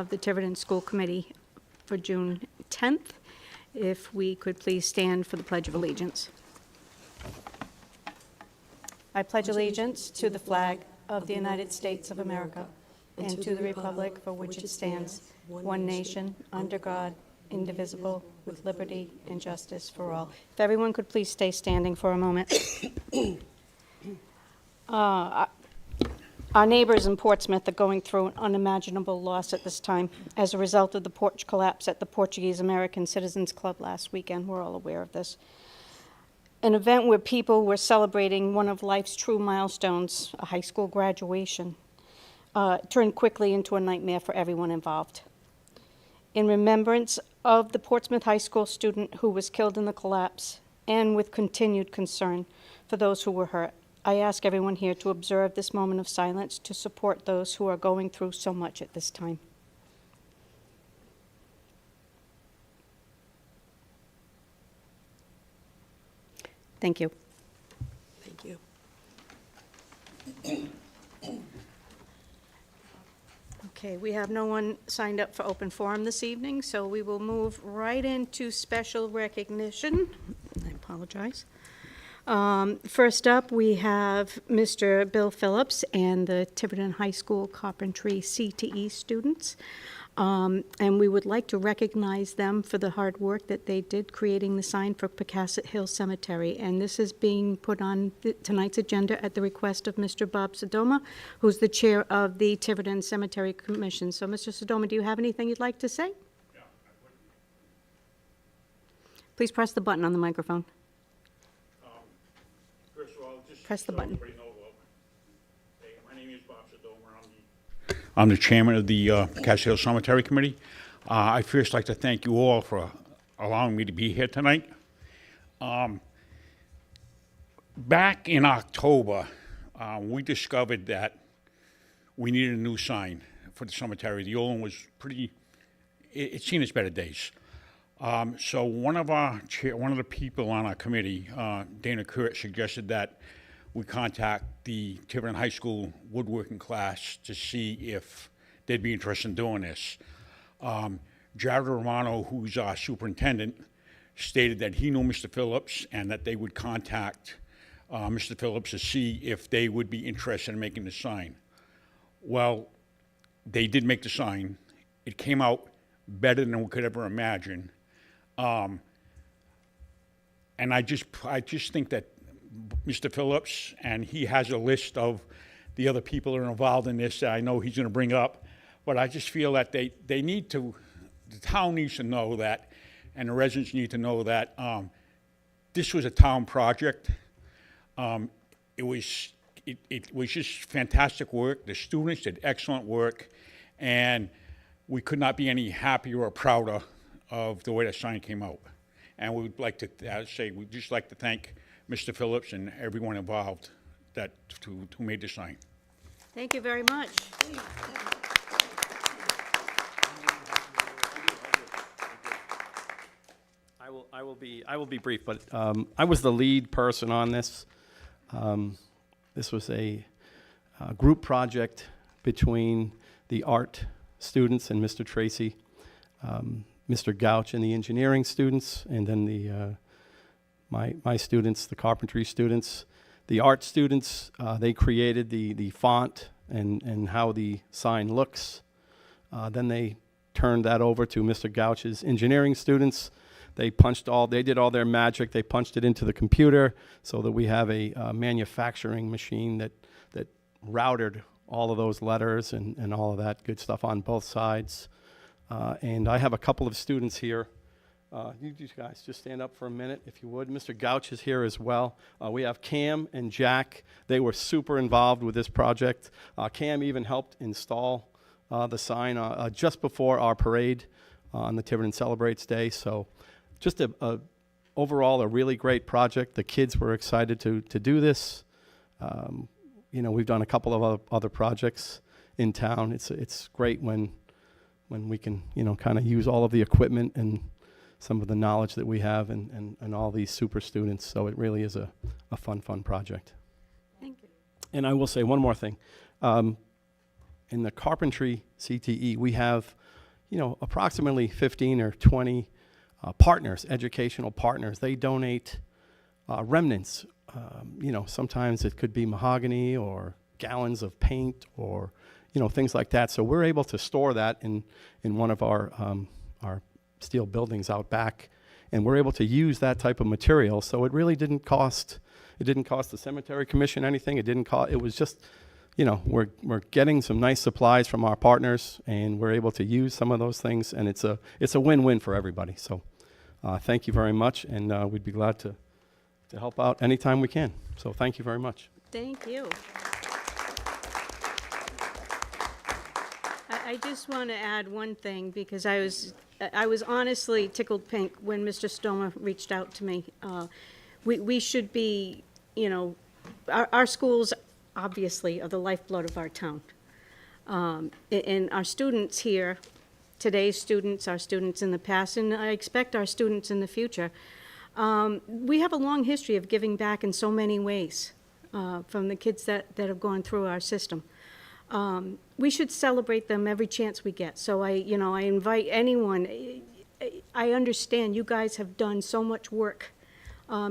of the Tiverton School Committee for June 10th. If we could please stand for the Pledge of Allegiance. I pledge allegiance to the flag of the United States of America and to the republic for which it stands, one nation, under God, indivisible, with liberty and justice for all. If everyone could please stay standing for a moment. Our neighbors in Portsmouth are going through an unimaginable loss at this time as a result of the porch collapse at the Portuguese American Citizens Club last weekend. We're all aware of this. An event where people were celebrating one of life's true milestones, a high school graduation, turned quickly into a nightmare for everyone involved. In remembrance of the Portsmouth High School student who was killed in the collapse, and with continued concern for those who were hurt, I ask everyone here to observe this moment of silence to support those who are going through so much at this time. Thank you. Thank you. Okay, we have no one signed up for open forum this evening, so we will move right into special recognition. I apologize. First up, we have Mr. Bill Phillips and the Tiverton High School Carpentry CTE students. And we would like to recognize them for the hard work that they did creating the sign for Pocasset Hill Cemetery. And this is being put on tonight's agenda at the request of Mr. Bob Sedoma, who's the chair of the Tiverton Cemetery Commission. So, Mr. Sedoma, do you have anything you'd like to say? Yeah, I would. Please press the button on the microphone. First of all, just Press the so button. everybody knows, hey, my name is Bob Sedoma. I'm the chairman of the Pocasset Hill Cemetery Committee. I'd first like to thank you all for allowing me to be here tonight. Back in October, we discovered that we needed a new sign for the cemetery. The old one was it's seen its better days. So one of the people on our committee, Dana Kurt, suggested that we contact the Tiverton High School woodworking class to see if they'd be interested in doing this. Jared Romano, who's our superintendent, stated that he knew Mr. Phillips and that they would contact Mr. Phillips to see if they would be interested in making the sign. Well, they did make the sign. It came out better than we could ever imagine. And I just think that Mr. Phillips, and he has a list of the other people that are involved in this that I know he's going to bring up, but I just feel that the town needs to know that, and the residents need to know that this was a town project. It was just fantastic work. The students did excellent work, and we could not be any happier or prouder of the way the sign came out. And we would like to we'd just like to thank Mr. Phillips and everyone involved who made the sign. Thank you very much. I will be brief, but I was the lead person on this. This was a group project between the art students and Mr. Tracy, Mr. Gouch and the engineering students, and then my students, the carpentry students. The art students, they created the font and how the sign looks. Then they turned that over to Mr. Gouch's engineering students. They did all their magic. They punched it into the computer so that we have a manufacturing machine that routed all of those letters and all of that good stuff on both sides. And I have a couple of students here. You guys just stand up for a minute, if you would. Mr. Gouch is here as well. We have Cam and Jack. They were super involved with this project. Cam even helped install the sign just before our parade on the Tiverton Celebrates Day. So just overall a really great project. The kids were excited to do this. We've done a couple of other projects in town. It's great when we can, kind of use all of the equipment and some of the knowledge that we have and all these super students. So it really is a fun project. Thank you. And I will say one more thing. in the Carpentry CTE, we have, approximately 15 or 20 partners, educational partners. They donate remnants. Sometimes it could be mahogany or gallons of paint or, things like that. So we're able to store that in one of our steel buildings out back, and we're able to use that type of material. So it really didn't cost the cemetery commission anything. It was just, we're getting some nice supplies from our partners, and we're able to use some of those things, and it's a win-win for everybody. So thank you very much, and we'd be glad to help out anytime we can. So thank you very much. Thank you. I just want to add one thing, because I was honestly tickled pink when Mr. Sedoma reached out to me. We should be, our schools obviously are the lifeblood of our town. And our students here, today's students, our students in the past, and I expect our students in the future, we have a long history of giving back in so many ways from the kids that have gone through our system. We should celebrate them every chance we get. So I invite anyone. I understand you guys have done so much work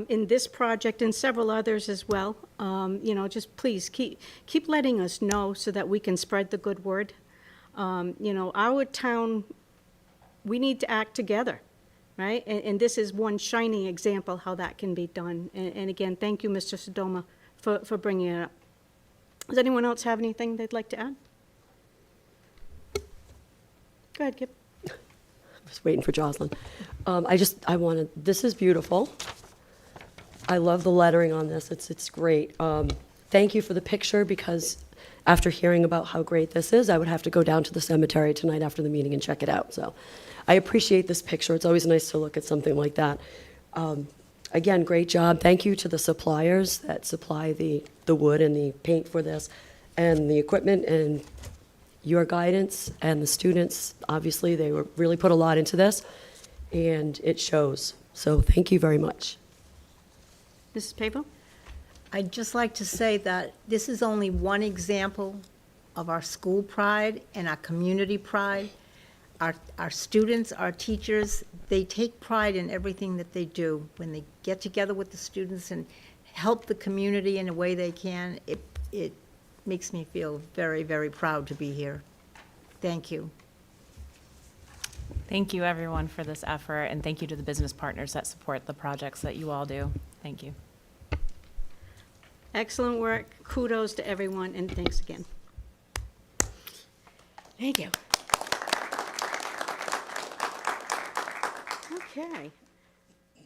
in this project and several others as well. Just please keep letting us know so that we can spread the good word. Our town, we need to act together, right? And this is one shining example how that can be done. And again, thank you, Mr. Sedoma, for bringing it up. Does anyone else have anything they'd like to add? Go ahead, Kip. Just waiting for Jocelyn. This is beautiful. I love the lettering on this. It's great. Thank you for the picture, because after hearing about how great this is, I would have to go down to the cemetery tonight after the meeting and check it out. So I appreciate this picture. It's always nice to look at something like that. Again, great job. Thank you to the suppliers that supply the wood and the paint for this, and the equipment, and your guidance, and the students. Obviously, they really put a lot into this, and it shows. So thank you very much. Mrs. Pavo? I'd just like to say that this is only one example of our school pride and our community pride. Our students, our teachers, they take pride in everything that they do. When they get together with the students and help the community in a way they can, it makes me feel very, very proud to be here. Thank you. Thank you, everyone, for this effort, and thank you to the business partners that support the projects that you all do. Thank you. Excellent work. Kudos to everyone, and thanks again. Thank you. Okay.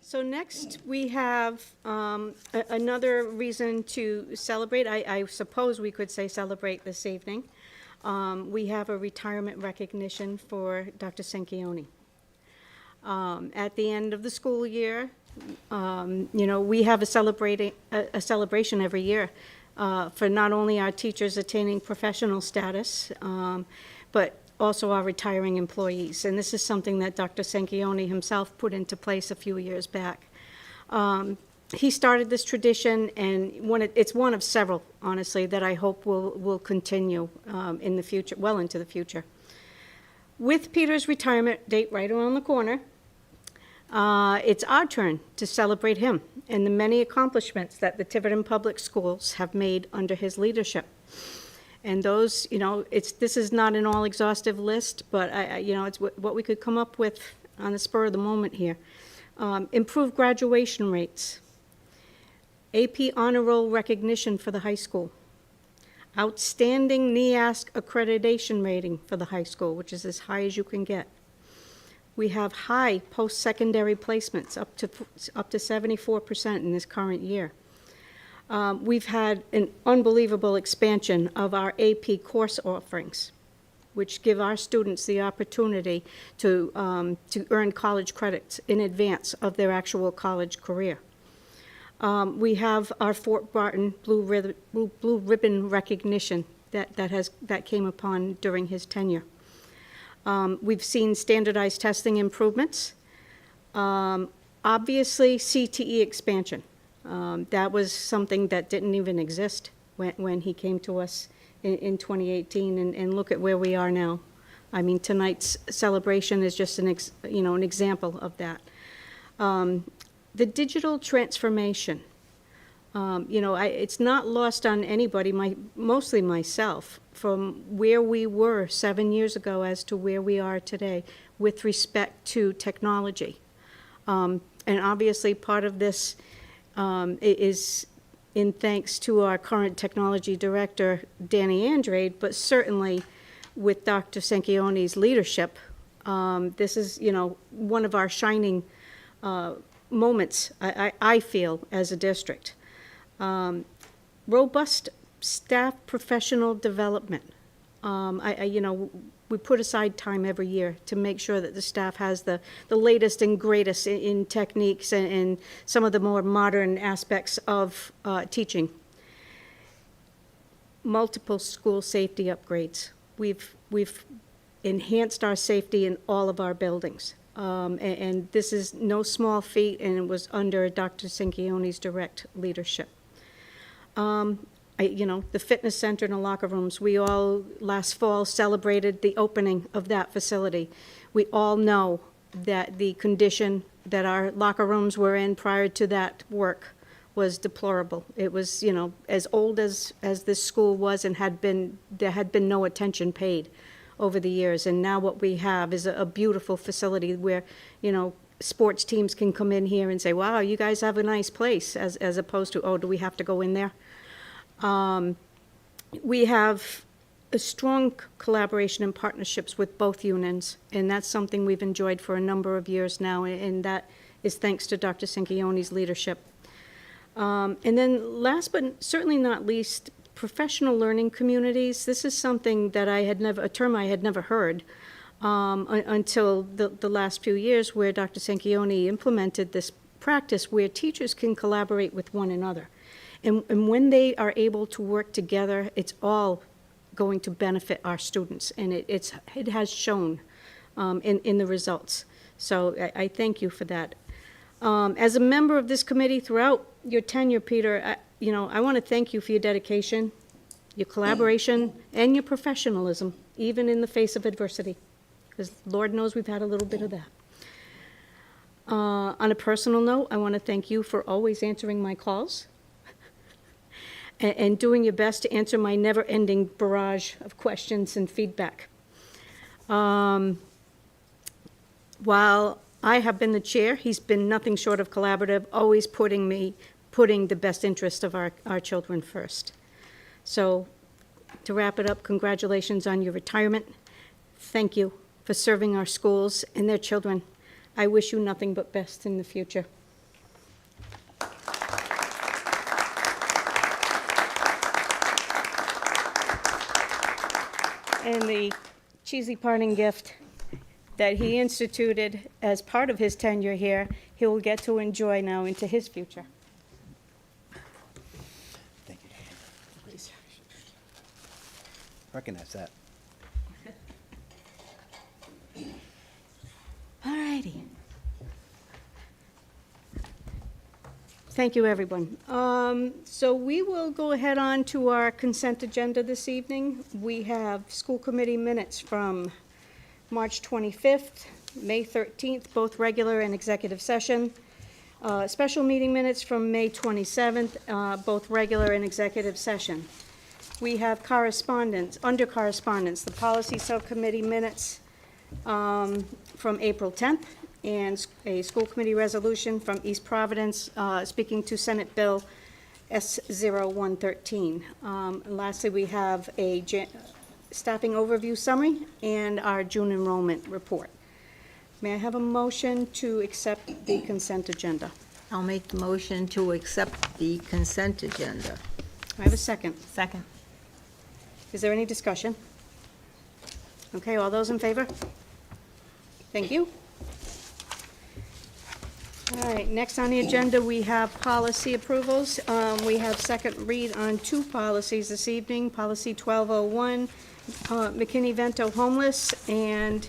So next, we have another reason to celebrate. I suppose we could say celebrate this evening. We have a retirement recognition for Dr. Sanchioni. At the end of the school year, we have a celebration every year for not only our teachers attaining professional status, but also our retiring employees. And this is something that Dr. Sanchioni himself put into place a few years back. He started this tradition, and it's one of several, honestly, that I hope will continue in the future, well into the future. With Peter's retirement date right around the corner, it's our turn to celebrate him and the many accomplishments that the Tiverton Public Schools have made under his leadership. And those, this is not an all-exhaustive list, but it's what we could come up with on the spur of the moment here. Improved graduation rates, AP honor roll recognition for the high school, outstanding NEASC accreditation rating for the high school, which is as high as you can get. We have high post-secondary placements, up to 74% in this current year. We've had an unbelievable expansion of our AP course offerings, which give our students the opportunity to earn college credits in advance of their actual college career. We have our Fort Barton Blue Ribbon recognition that came upon during his tenure. We've seen standardized testing improvements. Obviously, CTE expansion. That was something that didn't even exist when he came to us in 2018, and look at where we are now. I mean, tonight's celebration is just an example of that. The digital transformation, it's not lost on anybody, mostly myself, from where we were 7 years ago as to where we are today with respect to technology. And obviously, part of this is in thanks to our current technology director, Danny Andrade, but certainly with Dr. Sanchioni's leadership, this is, one of our shining moments, I feel, as a district. Robust staff professional development. We put aside time every year to make sure that the staff has the latest and greatest in techniques and some of the more modern aspects of teaching. Multiple school safety upgrades. We've enhanced our safety in all of our buildings. And this is no small feat, and it was under Dr. Sanchioni's direct leadership. The fitness center and the locker rooms, we all last fall celebrated the opening of that facility. We all know that the condition that our locker rooms were in prior to that work was deplorable. It was, as old as this school was, and there had been no attention paid over the years. And now what we have is a beautiful facility where, sports teams can come in here and say, wow, you guys have a nice place, as opposed to, oh, do we have to go in there? We have a strong collaboration and partnerships with both unions, and that's something we've enjoyed for a number of years now, and that is thanks to Dr. Sanchioni's leadership. And then last but certainly not least, professional learning communities. This is something that a term I had never heard until the last few years, where Dr. Sanchioni implemented this practice where teachers can collaborate with one another. And when they are able to work together, it's all going to benefit our students, and it has shown in the results. So I thank you for that. As a member of this committee throughout your tenure, Peter, I want to thank you for your dedication, your collaboration, and your professionalism, even in the face of adversity, because Lord knows we've had a little bit of that. On a personal note, I want to thank you for always answering my calls and doing your best to answer my never-ending barrage of questions and feedback. While I have been the chair, he's been nothing short of collaborative, always putting the best interest of our children first. So to wrap it up, congratulations on your retirement. Thank you for serving our schools and their children. I wish you nothing but best in the future. And the cheesy parting gift that he instituted as part of his tenure here, he will get to enjoy now into his future. Thank you. Please. Recognize that. All righty. Thank you, everyone. So we will go ahead on to our consent agenda this evening. We have school committee minutes from March 25th, May 13th, both regular and executive session. Special meeting minutes from May 27th, both regular and executive session. We have correspondence, under correspondence, the policy subcommittee minutes from April 10th, and a school committee resolution from East Providence speaking to Senate Bill S0113. Lastly, we have a staffing overview summary and our June enrollment report. May I have a motion to accept the consent agenda? I'll make the motion to accept the consent agenda. I have a second. Second. Is there any discussion? Okay, all those in favor? Thank you. All right, next on the agenda, we have policy approvals. We have second read on two policies this evening, Policy 1201, McKinney Vento Homeless, and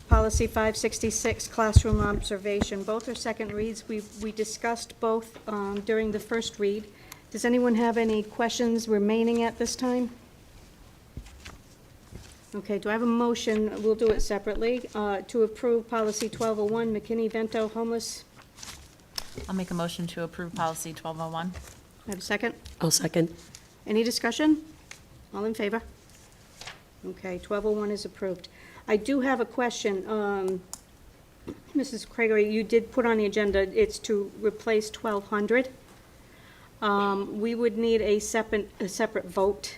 Policy 566, Classroom Observation. Both are second reads. We discussed both during the first read. Does anyone have any questions remaining at this time? Okay, do I have a motion, we'll do it separately, to approve policy 1201, McKinney Vento Homeless? I'll make a motion to approve policy 1201. I have a second? I'll second. Any discussion? All in favor? Okay, 1201 is approved. I do have a question. Mrs. Kraeger, you did put on the agenda, it's to replace 1200. We would need a separate vote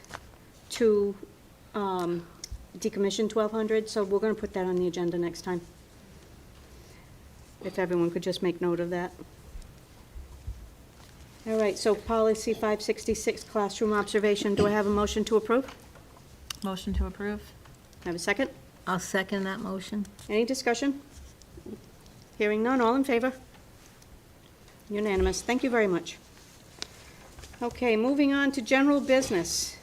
to decommission 1200, so we're going to put that on the agenda next time. If everyone could just make note of that. All right, so policy 566, classroom observation. Do I have a motion to approve? Motion to approve. I have a second? I'll second that motion. Any discussion? Hearing none, all in favor? Unanimous. Thank you very much. Okay, moving on to general business.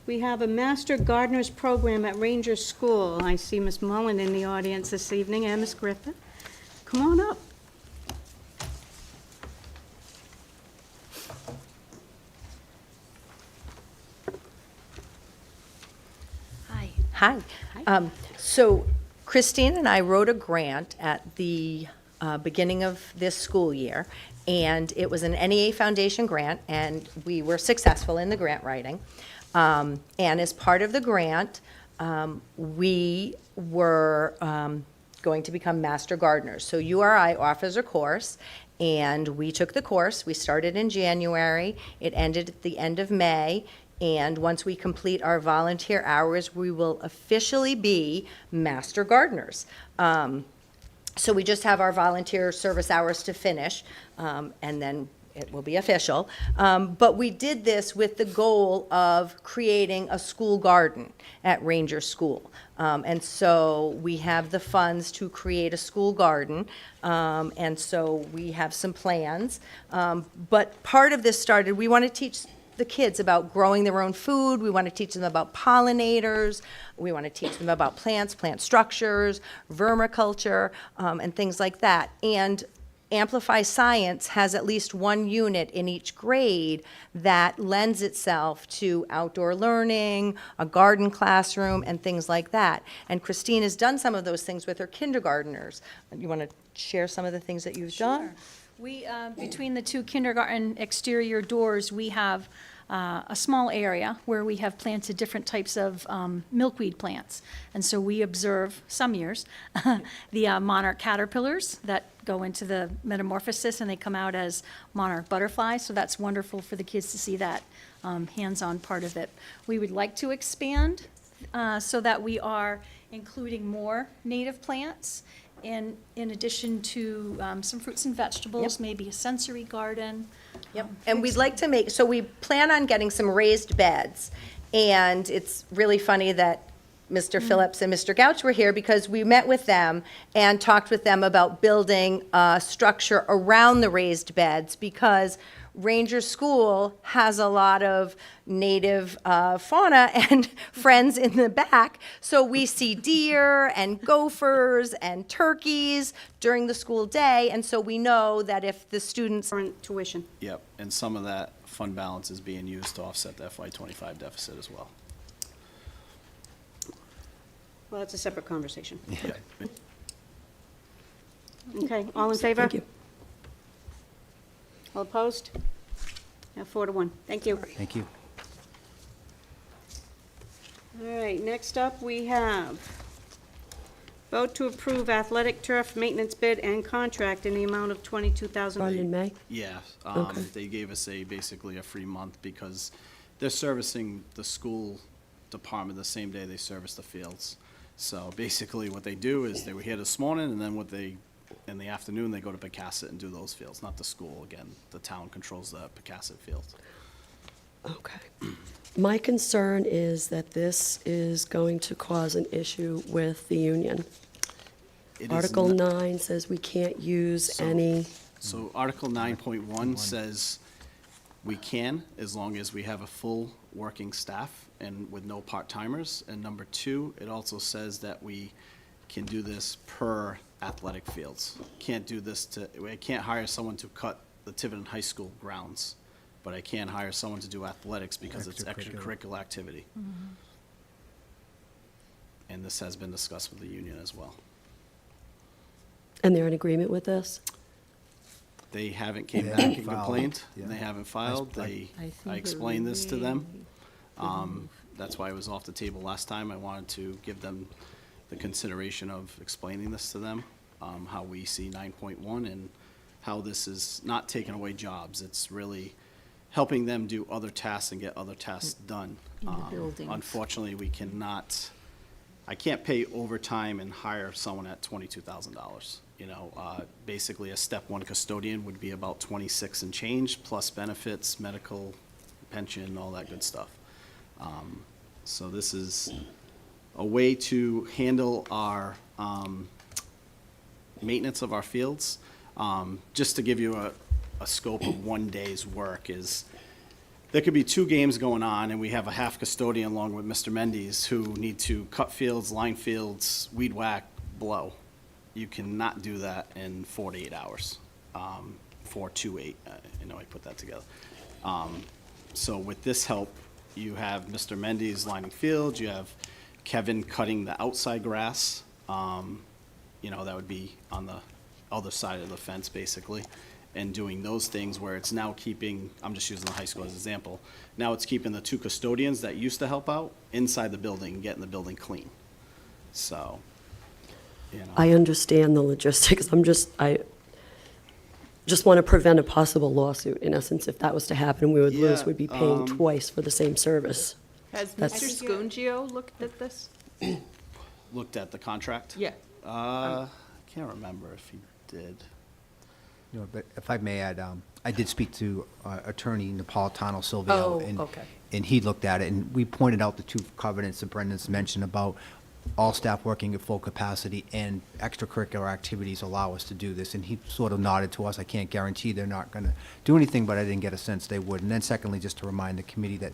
We have a Master Gardeners Program at Ranger School. I see Ms. Mullen in the audience this evening, and Ms. Griffith. Come on up. Hi. So Christine and I wrote a grant at the beginning of this school year, and it was an NEA Foundation grant, and we were successful in the grant writing. And as part of the grant, we were going to become master gardeners. So URI offers a course, and we took the course. We started in January. It ended at the end of May. And once we complete our volunteer hours, we will officially be master gardeners. So we just have our volunteer service hours to finish, and then it will be official. But we did this with the goal of creating a school garden at Ranger School. And so we have the funds to create a school garden, and so we have some plans. But part of this started, we want to teach the kids about growing their own food. We want to teach them about pollinators. We want to teach them about plants, plant structures, vermiculture, and things like that. And Amplify Science has at least one unit in each grade that lends itself to outdoor learning, a garden classroom, and things like that. And Christine has done some of those things with her kindergartners. You want to share some of the things that you've done? We, between the two kindergarten exterior doors, we have a small area where we have planted different types of milkweed plants. And so we observe, some years, the monarch caterpillars that go into the metamorphosis, and they come out as monarch butterflies. So that's wonderful for the kids to see that hands-on part of it. We would like to expand so that we are including more native plants. In addition to some fruits and vegetables, maybe a sensory garden. Yep, and we'd like to make, so we plan on getting some raised beds. And it's really funny that Mr. Phillips and Mr. Gouch were here because we met with them and talked with them about building a structure around the raised beds because Ranger School has a lot of native fauna and friends in the back. So we see deer and gophers and turkeys during the school day. And so we know that if the students Current tuition. Yep, and some of that fund balance is being used to offset the FY25 deficit as well. Well, that's a separate conversation. Yeah. Okay, all in favor? Thank you. All opposed? 4-1. Thank you. Thank you. All right, next up, we have vote to approve athletic turf maintenance bid and contract in the amount of Run in $22,000. May? Yeah, Okay. they gave us basically a free month because they're servicing the school department the same day they service the fields. So basically what they do is they were here this morning, and then in the afternoon, they go to Pocasset and do those fields, not the school. Again, the town controls the Pocasset fields. Okay. My concern is that this is going to cause an issue with the union. It is Article n- 9 says we can't use any, So Article 9.1 says we can, as long as we have a full working staff and with no part-timers. And number 2, it also says that we can do this per athletic fields. Can't do this I can't hire someone to cut the Tiverton High School grounds, but I can hire someone to do athletics because it's extracurricular activity. And this has been discussed with the union as well. And they're in agreement with this? They haven't came They back haven't and filed, complained, yeah. they haven't filed, I explained this to them. That's why it was off the table last time. I wanted to give them the consideration of explaining this to them, how we see 9.1 and how this is not taking away jobs. It's really helping them do other tasks and get other tasks done. In the buildings. Unfortunately, I can't pay overtime and hire someone at $22,000. You know, basically a step one custodian would be about 26 and change, plus benefits, medical, pension, all that good stuff. So this is a way to handle our maintenance of our fields. Just to give you a scope of one day's work is, there could be 2 games going on, and we have a half custodian along with Mr. Mendes who need to cut fields, line fields, weed whack, blow. You cannot do that in 48 hours, 428, I put that together. So with this help, you have Mr. Mendes lining fields, you have Kevin cutting the outside grass. That would be on the other side of the fence, basically, and doing those things where it's now keeping, I'm just using the high school as an example, now it's keeping the 2 custodians that used to help out inside the building, getting the building clean. So, I understand the logistics. I just want to prevent a possible lawsuit. In essence, if that was to happen, we would lose. Yeah, We'd be paying twice for the same service. Has That's- Mr. Scungio looked at this? looked at the contract? Yeah. I can't remember if he did. No, but if I may add, I did speak to Attorney Napolitano Silvio. Oh, and- okay. And he looked at it, and we pointed out the 2 covenants that Brendan's mentioned about all staff working at full capacity and extracurricular activities allow us to do this. And he sort of nodded to us. I can't guarantee they're not going to do anything, but I didn't get a sense they would. And then secondly, just to remind the committee that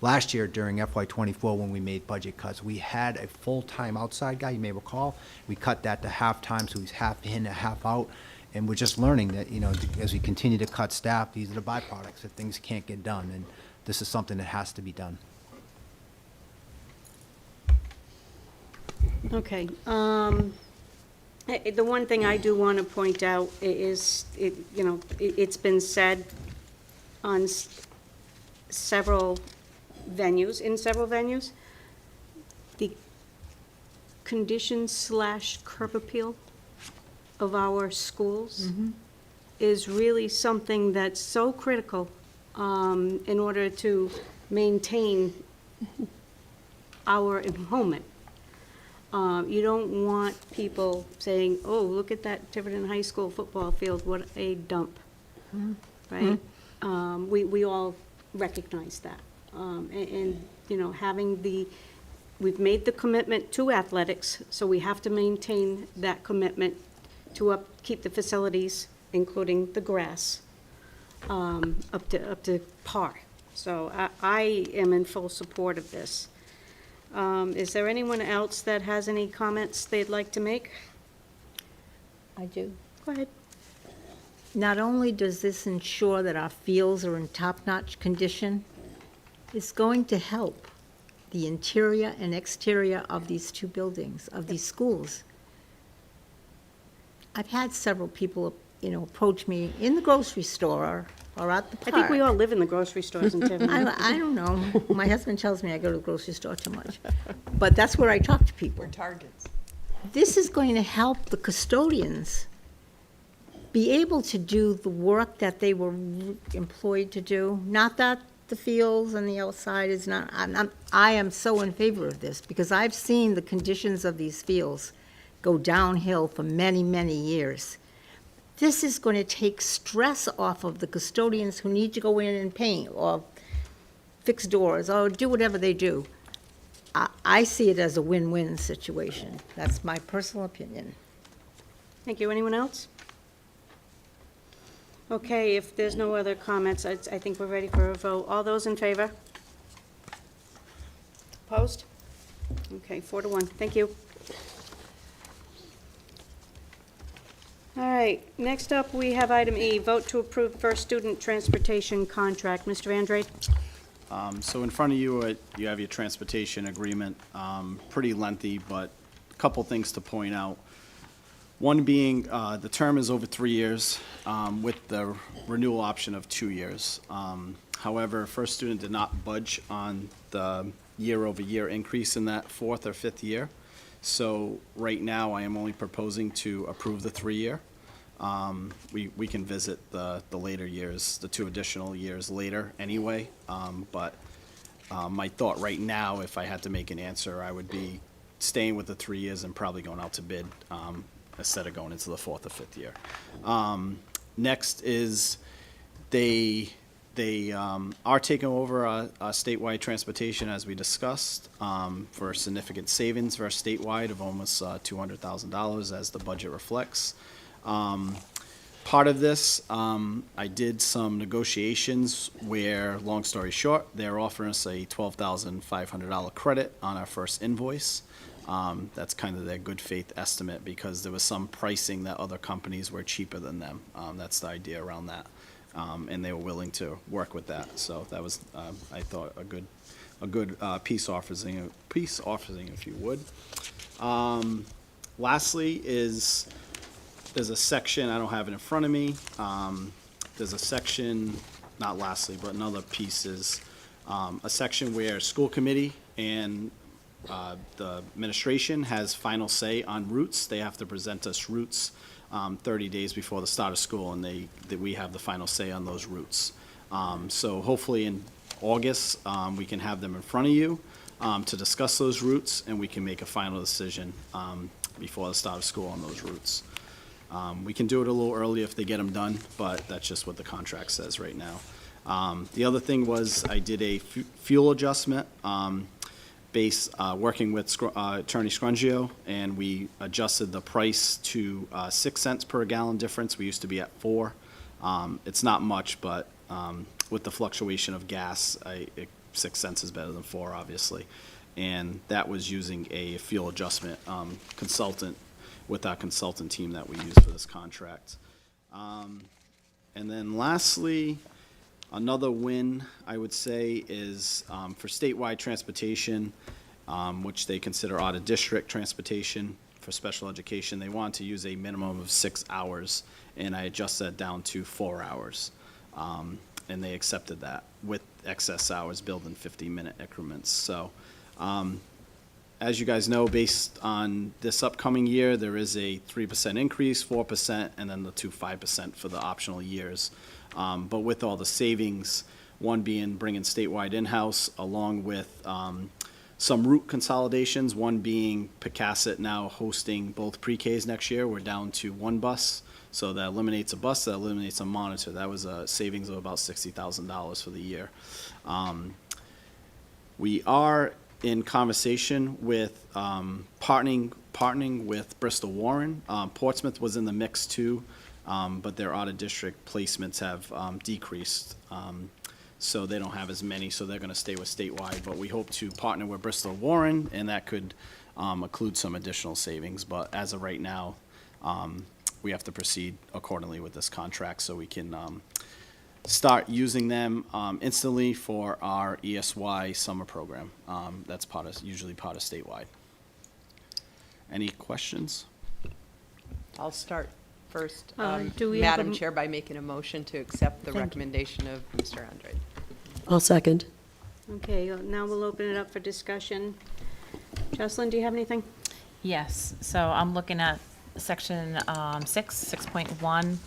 last year during FY24, when we made budget cuts, we had a full-time outside guy, you may recall. We cut that to half-time, so he's half in and half out. And we're just learning that, as we continue to cut staff, these are the byproducts, that things can't get done. And this is something that has to be done. Okay. The one thing I do want to point out is, it's been said on several venues, the condition/curb appeal of our schools is really something that's so critical in order to maintain our enrollment. You don't want people saying, oh, look at that Tiverton High School football field, what a dump, right? We all recognize that. We've made the commitment to athletics, so we have to maintain that commitment to keep the facilities, including the grass, up to par. So I am in full support of this. Is there anyone else that has any comments they'd like to make? I do. Go ahead. Not only does this ensure that our fields are in top-notch condition, it's going to help the interior and exterior of these 2 buildings, of these schools. I've had several people, approach me in the grocery store or at the I park. think we all live in the grocery stores in Tiverton. I don't know. My husband tells me I go to the grocery store too much. But that's where I talk to people. We're targets. This is going to help the custodians be able to do the work that they were employed to do. Not that the fields and the outside is not, I am so in favor of this, because I've seen the conditions of these fields go downhill for many, many years. This is going to take stress off of the custodians who need to go in and paint or fix doors or do whatever they do. I see it as a win-win situation. That's my personal opinion. Thank you. Anyone else? Okay, if there's no other comments, I think we're ready for a vote. All those in favor? Opposed? Okay, 4-1. Thank you. All right, next up, we have item E, vote to approve first student transportation contract. Mr. Andrade? So in front of you, you have your transportation agreement, pretty lengthy, but a couple things to point out. One being, the term is over 3 years, with the renewal option of 2 years. However, First Student did not budge on the year-over-year increase in that 4th or 5th year. So right now, I am only proposing to approve the 3-year. We can visit the later years, the 2 additional years later anyway. But my thought right now, if I had to make an answer, I would be staying with the 3 years and probably going out to bid instead of going into the 4th or 5th year. Next is they are taking over statewide transportation, as we discussed, for significant savings for statewide of almost $200,000, as the budget reflects. Part of this, I did some negotiations where, long story short, they're offering us a $12,500 credit on our first invoice. That's kind of their good faith estimate, because there was some pricing that other companies were cheaper than them. That's the idea around that. And they were willing to work with that. So that was, I thought, a good peace offering, if you would. Lastly is, there's a section, I don't have it in front of me. There's a section, not lastly, but another piece is a section where school committee and the administration has final say on routes. They have to present us routes 30 days before the start of school, and we have the final say on those routes. So hopefully in August, we can have them in front of you to discuss those routes, and we can make a final decision before the start of school on those routes. We can do it a little early if they get them done, but that's just what the contract says right now. The other thing was, I did a fuel adjustment working with Attorney Scrungio, and we adjusted the price to 6 cents per gallon difference. We used to be at 4. It's not much, but with the fluctuation of gas, 6 cents is better than 4, obviously. And that was using a fuel adjustment consultant with our consultant team that we use for this contract. And then lastly, another win, I would say, is for statewide transportation, which they consider out-of-district transportation for special education. They want to use a minimum of 6 hours, and I adjusted that down to 4 hours. And they accepted that with excess hours billed in 50-minute increments. So, as you guys know, based on this upcoming year, there is a 3% increase, 4%, and then the 5% for the optional years. But with all the savings, one being bringing statewide in-house, along with some route consolidations, one being Pocasset now hosting both pre-Ks next year. We're down to 1 bus, so that eliminates a bus, that eliminates a monitor. That was a savings of about $60,000 for the year. We are in conversation with partnering with Bristol Warren. Portsmouth was in the mix too, but their out-of-district placements have decreased. So they don't have as many, so they're going to stay with statewide. But we hope to partner with Bristol Warren, and that could include some additional savings. But as of right now, we have to proceed accordingly with this contract so we can start using them instantly for our ESY summer program. That's usually part of statewide. Any questions? I'll start first, Do we have Madam a- Chair, by making a motion to accept the Thank you. recommendation of Mr. Andrade. I'll second. Okay, now we'll open it up for discussion. Jocelyn, do you have anything? Yes, so I'm looking at section 6.1.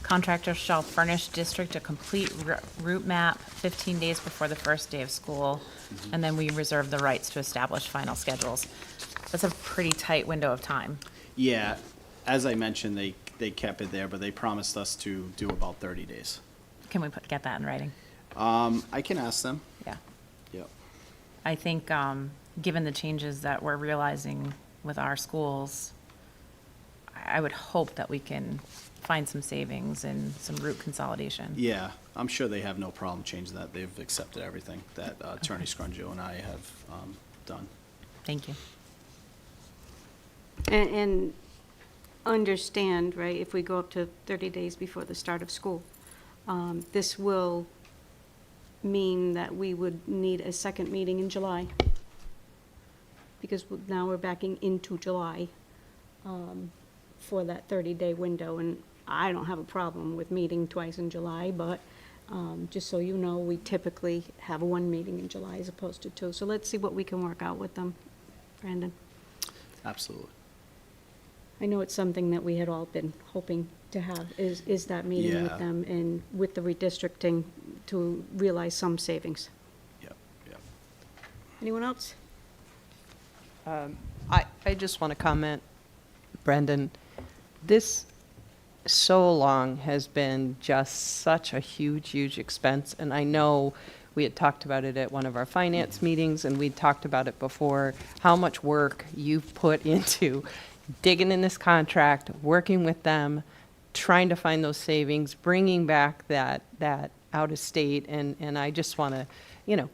Contractor shall furnish district a complete route map 15 days before the first day of school, and then we reserve the rights to establish final schedules. That's a pretty tight window of time. Yeah, as I mentioned, they kept it there, but they promised us to do about 30 days. Can we get that in writing? I can ask them. Yeah. Yep. I think, given the changes that we're realizing with our schools, I would hope that we can find some savings and some route consolidation. Yeah, I'm sure they have no problem changing that. They've accepted everything that Attorney Scrungio and I have done. Thank you. And understand, right, if we go up to 30 days before the start of school, this will mean that we would need a second meeting in July. Because now we're backing into July for that 30-day window. And I don't have a problem with meeting twice in July, but just so you know, we typically have one meeting in July as opposed to two. So let's see what we can work out with them, Brandon. Absolutely. I know it's something that we had all been hoping to have, is that meeting with Yeah. them and with the redistricting to realize some savings. Yep, yep. Anyone else? I just want to comment, Brendan, this so long has been just such a huge expense, and I know we had talked about it at one of our finance meetings, and we'd talked about it before, how much work you've put into digging in this contract, working with them, trying to find those savings, bringing back that out of state, and I just want to,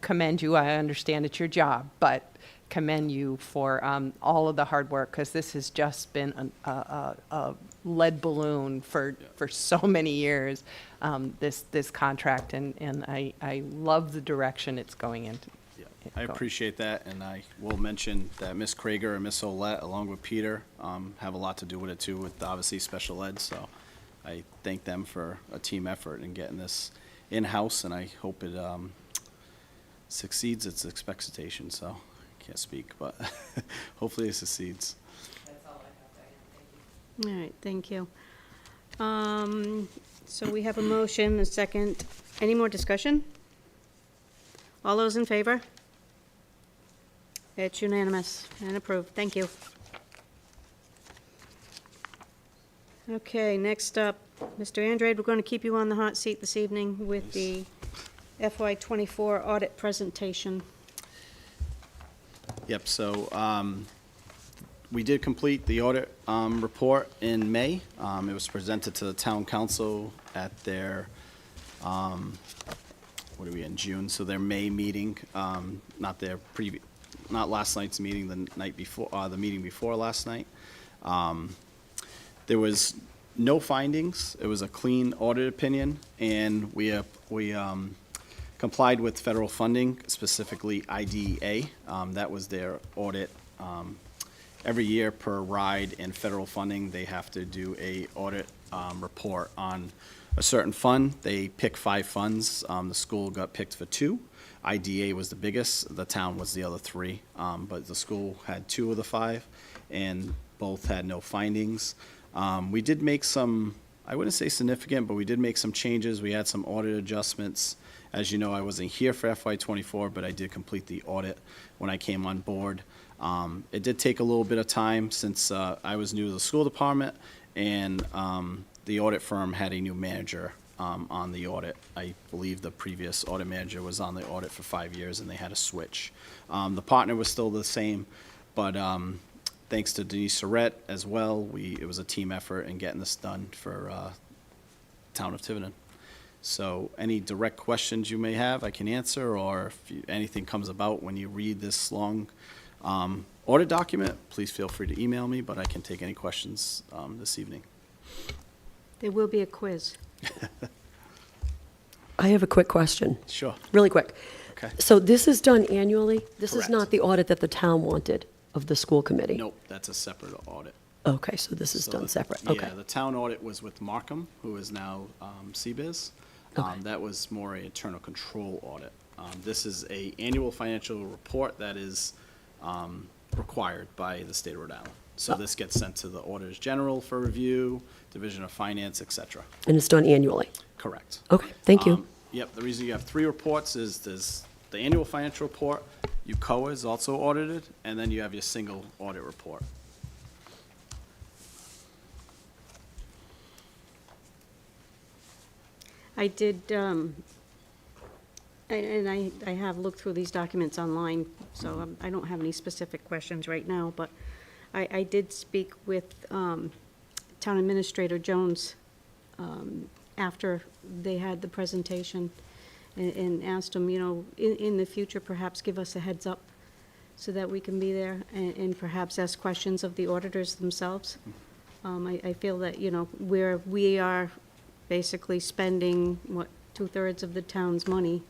commend you. I understand it's your job, but commend you for all of the hard work, because this has just been a lead balloon for so many years, this contract, and I love the direction it's going into. Yeah, I appreciate that, and I will mention that Miss Kraeger and Miss Olette, along with Peter, have a lot to do with it too, with obviously special ed, so I thank them for a team effort in getting this in-house, and I hope it succeeds its expectation, so I can't speak, but hopefully it succeeds. All right, thank you. So we have a motion, a second. Any more discussion? All those in favor? It's unanimous and approved. Thank you. Okay, next up, Mr. Andrade, we're going to keep you on the hot seat this evening with the FY24 audit presentation. Yep, so we did complete the audit report in May. It was presented to the town council at their, what are we in, June? So their May meeting, not their not last night's meeting, the night before, the meeting before last night. There was no findings. It was a clean audit opinion, and we complied with federal funding, specifically IDEA. That was their audit. Every year per ride and federal funding, they have to do a audit report on a certain fund. They pick 5 funds. The school got picked for 2. IDEA was the biggest. The town was the other 3. But the school had 2 of the 5, and both had no findings. We did make some, I wouldn't say significant, but we did make some changes. We had some audit adjustments. As you know, I wasn't here for FY24, but I did complete the audit when I came on board. It did take a little bit of time since I was new to the school department, and the audit firm had a new manager on the audit. I believe the previous audit manager was on the audit for 5 years, and they had a switch. The partner was still the same, but thanks to Denise Surratt as well, it was a team effort in getting this done for town of Tiverton. So any direct questions you may have, I can answer, or if anything comes about when you read this long audit document, please feel free to email me, but I can take any questions this evening. There will be a quiz. I have a quick question, Sure. really quick. Okay. So this is done annually? This is Correct. not the audit that the town wanted of the school committee? Nope, that's a separate audit. Okay, so this is So done the- separate, okay. Yeah, the town audit was with Markham, who is now CBIZ. Okay. That was more an internal control audit. This is a annual financial report that is required by the state of Rhode Island. So this gets sent to the Auditors General for review, Division of Finance, et cetera. And it's done annually? Correct. Okay, thank you. Yep, the reason you have 3 reports is there's the annual financial report, UCOA is also audited, and then you have your single audit report. I did, and I have looked through these documents online, so I don't have any specific questions right now, but I did speak with Town Administrator Jones after they had the presentation and asked him, in the future, perhaps give us a heads up so that we can be there and perhaps ask questions of the auditors themselves. I feel that, where we are basically spending, 2/3 of the town's money,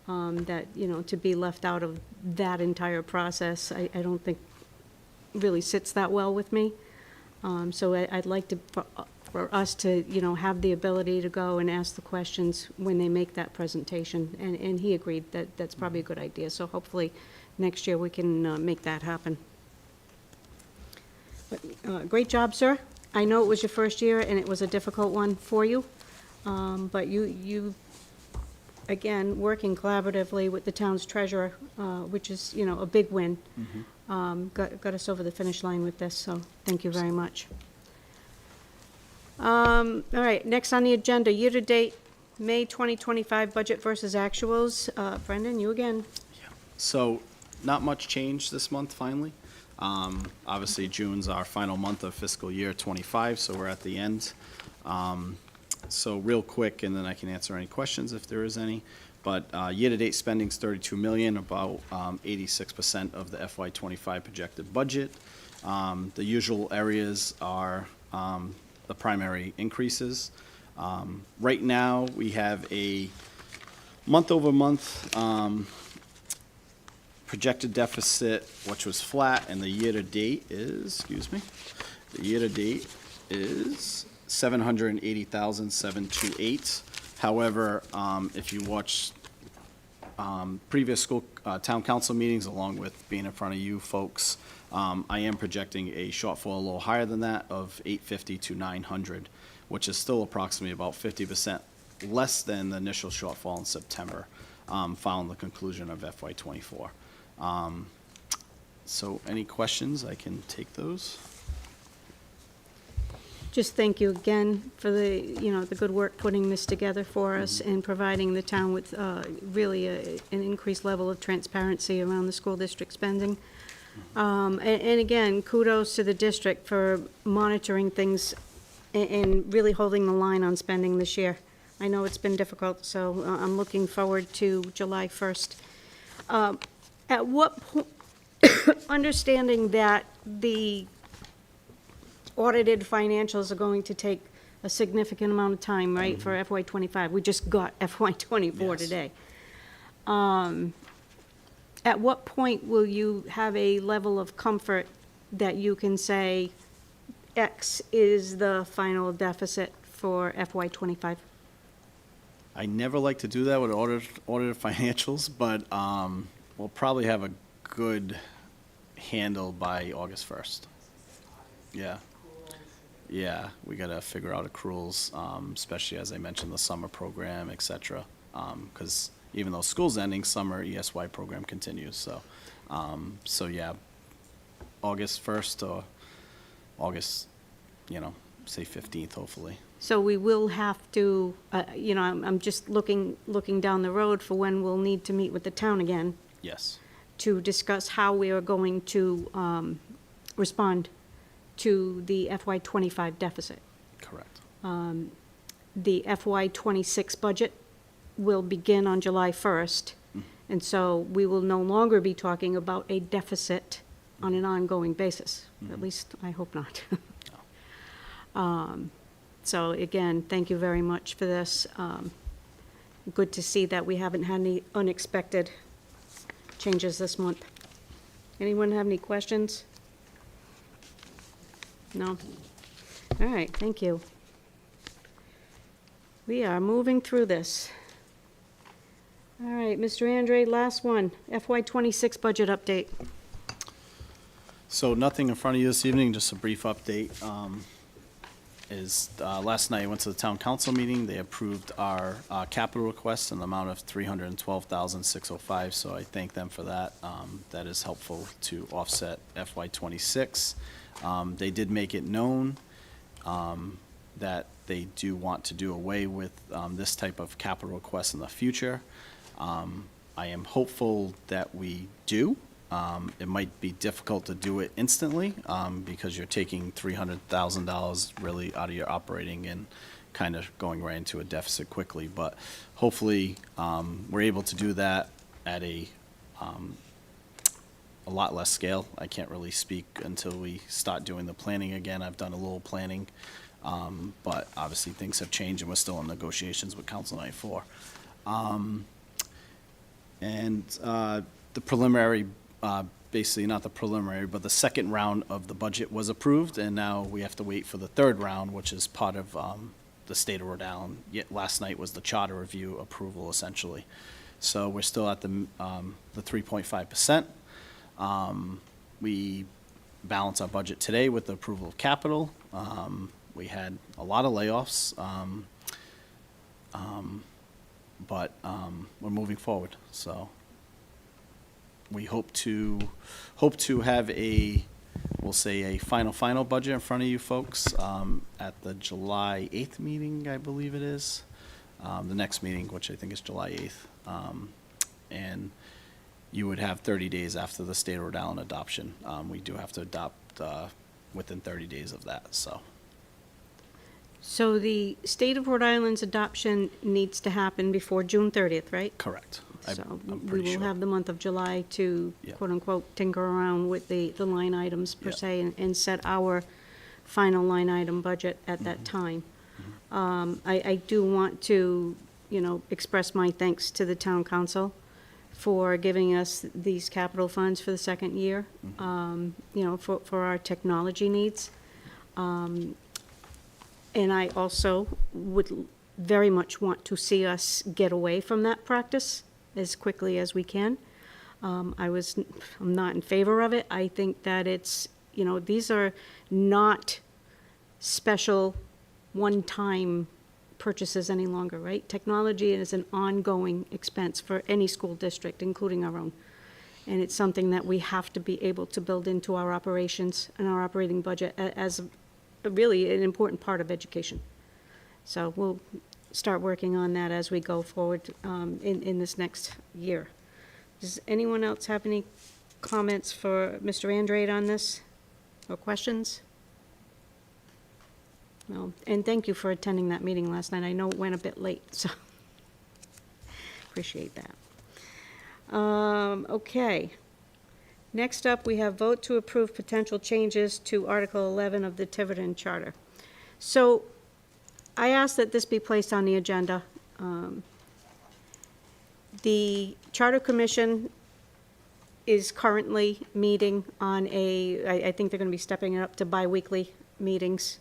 that, you know, to be left out of that entire process, I don't think really sits that well with me. So I'd like to, for us to, you know, have the ability to go and ask the questions when they make that presentation. And he agreed that that's probably a good idea. So hopefully next year we can make that happen. But, great job, sir. I know it was your first year and it was a difficult one for you. But you, again, working collaboratively with the town's treasurer, which is, you know, a big win. Got us over the finish line with this, so thank you very much. All right, next on the agenda, year-to-date, May 2025 budget versus actuals. Brendan, you again. So, not much change this month, finally. Obviously, June's our final month of fiscal year '25, so we're at the end. So real quick, and then I can answer any questions if there is any. But year-to-date spending's $32 million, about 86% of the FY '25 projected budget. The usual areas are the primary increases. Right now, we have a month-over-month projected deficit, which was flat, and the year-to-date is, the year-to-date is $780,728. However, if you watch previous school town council meetings, along with being in front of you folks, I am projecting a shortfall a little higher than that of $850 to $900, which is still approximately about 50% less than the initial shortfall in September, following the conclusion of FY '24. So any questions, I can take those. Just thank you again for the, you know, the good work putting this together for us and providing the town with really an increased level of transparency around the school district spending. And again, kudos to the district for monitoring things and really holding the line on spending this year. I know it's been difficult, so I'm looking forward to July 1st. At what point, understanding that the audited financials are going to take a significant amount of time, right, for FY '25. We just got FY '24 Yes. today. At what point will you have a level of comfort that you can say X is the final deficit for FY '25? I never like to do that with audited financials, but we'll probably have a good handle by August 1st. Yeah. Yeah, we gotta figure out accruals, especially as I mentioned, the summer program, et cetera. Because even though school's ending, summer ESY program continues, so, so yeah, August 1st or August, you know, say 15th, hopefully. So we will have to, you know, I'm just looking down the road for when we'll need to meet with the town again Yes. to discuss how we are going to respond to the FY '25 deficit. Correct. The FY '26 budget will begin on July 1st, and so we will no longer be talking about a deficit on an ongoing basis. At least, I hope not. So again, thank you very much for this. Good to see that we haven't had any unexpected changes this month. Anyone have any questions? No? All right, thank you. We are moving through this. All right, Mr. Andrade, last one, FY '26 budget update. So nothing in front of you this evening, just a brief update. Last night I went to the town council meeting. They approved our capital request in the amount of $312,605, so I thank them for that. That is helpful to offset FY '26. They did make it known that they do want to do away with this type of capital request in the future. I am hopeful that we do. It might be difficult to do it instantly because you're taking $300,000 really out of your operating and kind of going right into a deficit quickly. But hopefully, we're able to do that at a lot less scale. I can't really speak until we start doing the planning again. I've done a little planning, but obviously things have changed and we're still in negotiations with Council 94. And the preliminary, basically not the preliminary, but the second round of the budget was approved, and now we have to wait for the third round, which is part of the state of Rhode Island. Yet last night was the charter review approval, essentially. So we're still at the 3.5%. We balance our budget today with the approval of capital. We had a lot of layoffs, but we're moving forward. So we hope to have we'll say a final budget in front of you folks at the July 8th meeting, I believe it is. The next meeting, which I think is July 8th. And you would have 30 days after the state of Rhode Island adoption. We do have to adopt within 30 days of that, so. So the state of Rhode Island's adoption needs to happen before June 30th, right? Correct. So I'm we pretty will sure. have the month of July to Yeah. quote-unquote tinker around with the line items per Yeah. se and set our final line item budget at that time. I do want to, express my thanks to the town council for giving us these capital funds for the second year, for our technology needs. And I also would very much want to see us get away from that practice as quickly as we can. I'm not in favor of it. I think that it's, these are not special one-time purchases any longer, right? Technology is an ongoing expense for any school district, including our own. And it's something that we have to be able to build into our operations and our operating budget as really an important part of education. So we'll start working on that as we go forward in this next year. Does anyone else have any comments for Mr. Andrade on this, or questions? No, and thank you for attending that meeting last night. I know it went a bit late, so appreciate that. Okay. Next up, we have vote to approve potential changes to Article 11 of the Tiverton Charter. So I ask that this be placed on the agenda. The Charter Commission is currently meeting on I think they're going to be stepping it up to bi-weekly meetings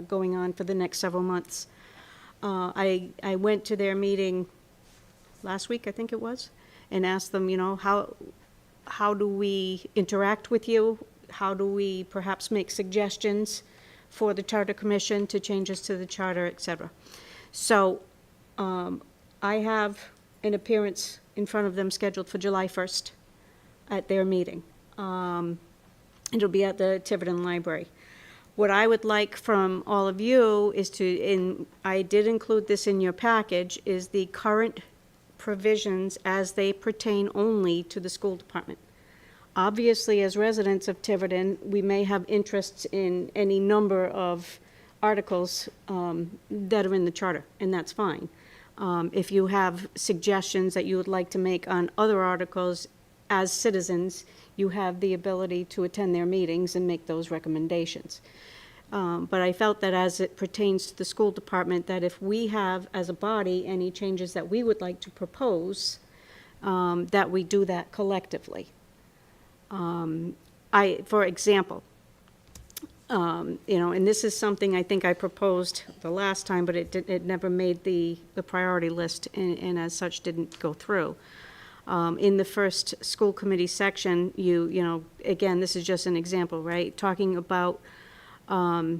going on for the next several months. I went to their meeting last week, I think it was, and asked them, how do we interact with you? How do we perhaps make suggestions for the Charter Commission to changes to the charter, et cetera? So I have an appearance in front of them scheduled for July 1st at their meeting. It'll be at the Tiverton Library. What I would like from all of you is and I did include this in your package, is the current provisions as they pertain only to the school department. Obviously, as residents of Tiverton, we may have interests in any number of articles that are in the charter, and that's fine. If you have suggestions that you would like to make on other articles, as citizens, you have the ability to attend their meetings and make those recommendations. But I felt that as it pertains to the school department, that if we have, as a body, any changes that we would like to propose, that we do that collectively. For example, and this is something I think I proposed the last time, but it never made the priority list, and as such didn't go through. In the first school committee section, again, this is just an example, right? Talking about the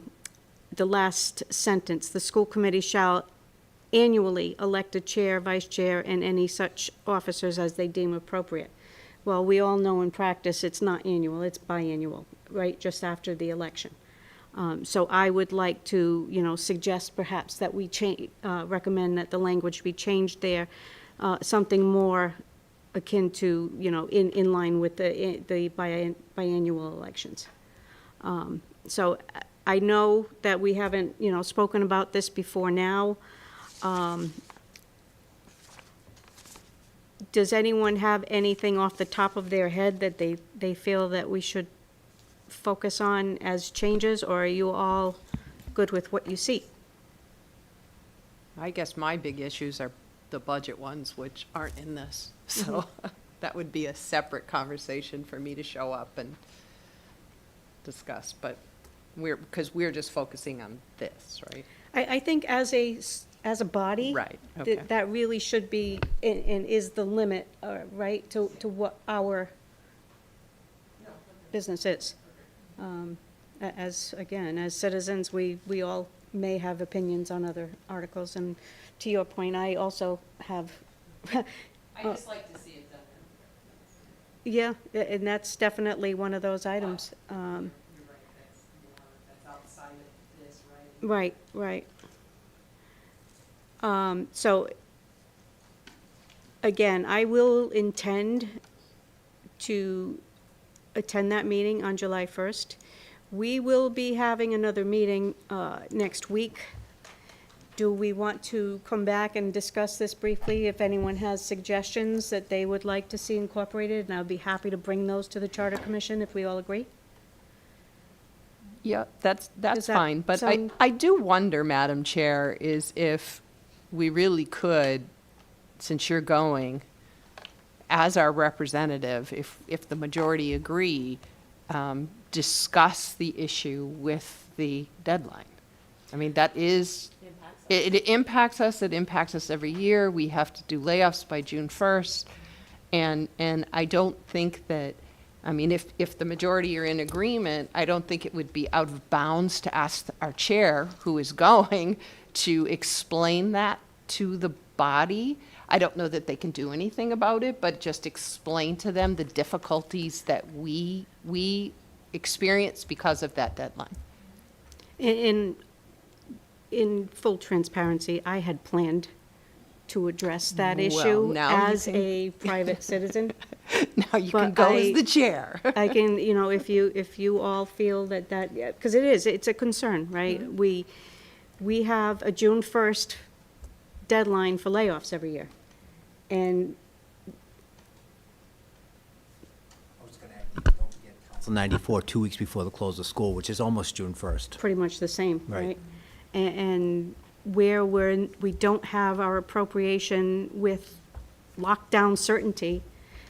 last sentence, the school committee shall annually elect a chair, vice chair, and any such officers as they deem appropriate. Well, we all know in practice it's not annual, it's biannual, right, just after the election. So I would like to, suggest perhaps that we recommend that the language be changed there, something more akin to, in line with the biannual elections. So I know that we haven't, spoken about this before now. Does anyone have anything off the top of their head that they feel that we should focus on as changes, or are you all good with what you see? I guess my big issues are the budget ones, which aren't in this. So that would be a separate conversation for me to show up and discuss, but because we're just focusing on this, right? I think as a body. Right, okay. That really should be, and is the limit, right, to what our business is. As, again, as citizens, we all may have opinions on other articles, and to your point, I also have. I just like to see it done. Yeah, and that's definitely one of those items. You're right, that's outside of this, right? Right. So, again, I will intend to attend that meeting on July 1st. We will be having another meeting next week. Do we want to come back and discuss this briefly? If anyone has suggestions that they would like to see incorporated, and I'll be happy to bring those to the Charter Commission if we all agree. Yeah, that's Does that fine, but sound- I do wonder, Madam Chair, is if we really could, since you're going, as our representative, if the majority agree, discuss the issue with the deadline. I mean, that is, it impacts us, it impacts us every year. We have to do layoffs by June 1st. And I don't think that, I mean, if the majority are in agreement, I don't think it would be out of bounds to ask our chair, who is going, to explain that to the body. I don't know that they can do anything about it, but just explain to them the difficulties that we experience because of that deadline. In full transparency, I had planned to address that Well, issue now you as can- a private citizen. Now you can But go as the chair. I can, if you all feel that, because it's a concern, right? Mm-hmm. We have a June 1st deadline for layoffs every year. And Council 94, 2 weeks before the close of school, which is almost June 1st. pretty much the same, Right. right? And where we don't have our appropriation with lockdown certainty,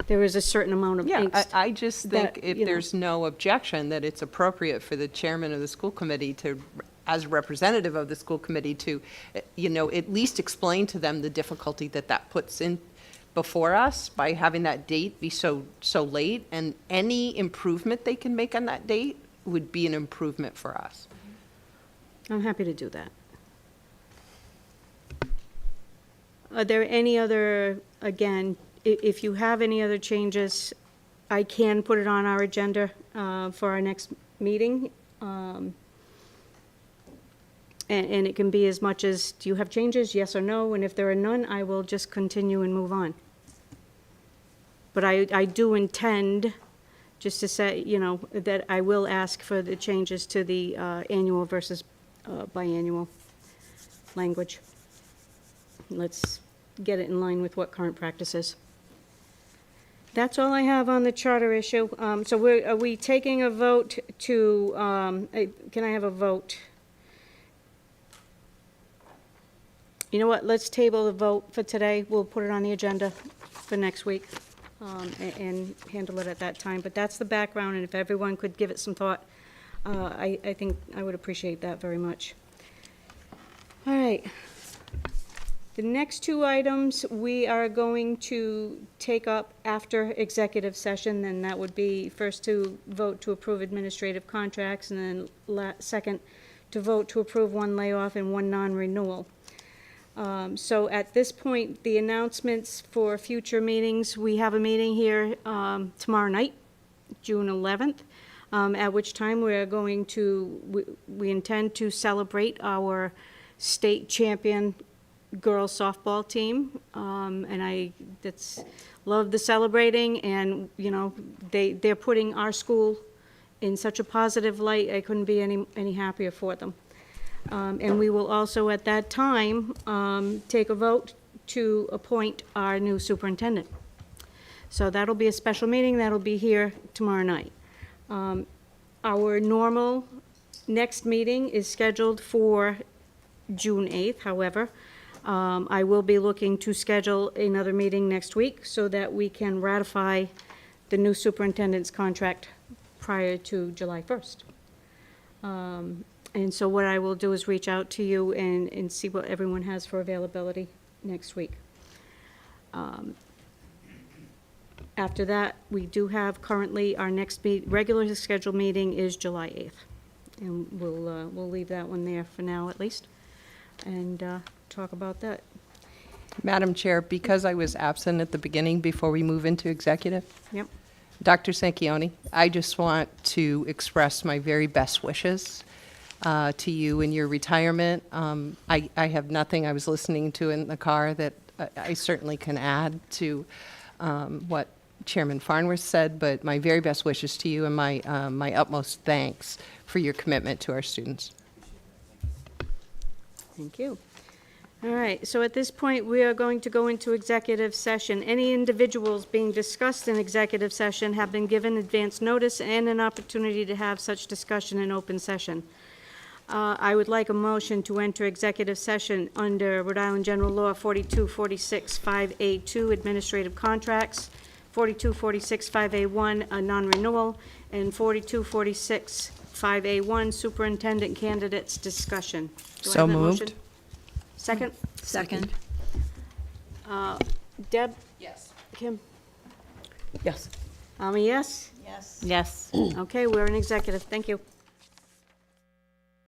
there is a certain amount of Yeah, angst. I just think that, if there's no objection, that it's appropriate for the chairman of the school committee to, as a representative of the school committee, to, at least explain to them the difficulty that puts in before us by having that date be so late, and any improvement they can make on that date would be an improvement for us. I'm happy to do that. Are there any other, again, if you have any other changes, I can put it on our agenda for our next meeting. And it can be as much as, do you have changes, yes or no? And if there are none, I will just continue and move on. But I do intend, just to say, that I will ask for the changes to the annual versus biannual language. Let's get it in line with what current practice is. That's all I have on the charter issue. So are we taking a vote to, can I have a vote? You know what, let's table the vote for today. We'll put it on the agenda for next week and handle it at that time. But that's the background, and if everyone could give it some thought, I think I would appreciate that very much. All right. The next two items we are going to take up after executive session, and that would be first to vote to approve administrative contracts, and then second to vote to approve one layoff and one non-renewal. So at this point, the announcements for future meetings, we have a meeting here tomorrow night, June 11th, at which time we are going to, we intend to celebrate our state champion girls softball team, and I love the celebrating, and they're putting our school in such a positive light. I couldn't be any happier for them. And we will also at that time take a vote to appoint our new superintendent. So that'll be a special meeting. That'll be here tomorrow night. Our normal next meeting is scheduled for June 8th. However, I will be looking to schedule another meeting next week so that we can ratify the new superintendent's contract prior to July 1st. And so what I will do is reach out to you and see what everyone has for availability next week. After that, we do have currently, our next regular scheduled meeting is July 8th. And we'll leave that one there for now at least, and talk about that. Madam Chair, because I was absent at the beginning before we move into executive, Yep. Dr. Sanchioni, I just want to express my very best wishes to you in your retirement. I have nothing I was listening to in the car that I certainly can add to what Chairman Farnworth said, but my very best wishes to you and my utmost thanks for your commitment to our students. Thank you. All right, so at this point, we are going to go into executive session. Any individuals being discussed in executive session have been given advance notice and an opportunity to have such discussion in open session. I would like a motion to enter executive session under Rhode Island General Law 4246 5A2, administrative contracts, 4246 5A1, a non-renewal, and 4246 5A1, superintendent candidates discussion. Do I So have that moved. motion? Second? Second. Deb? Yes. Kim? Yes. I'm a yes? Yes. Yes. Okay, we're in executive. Thank you.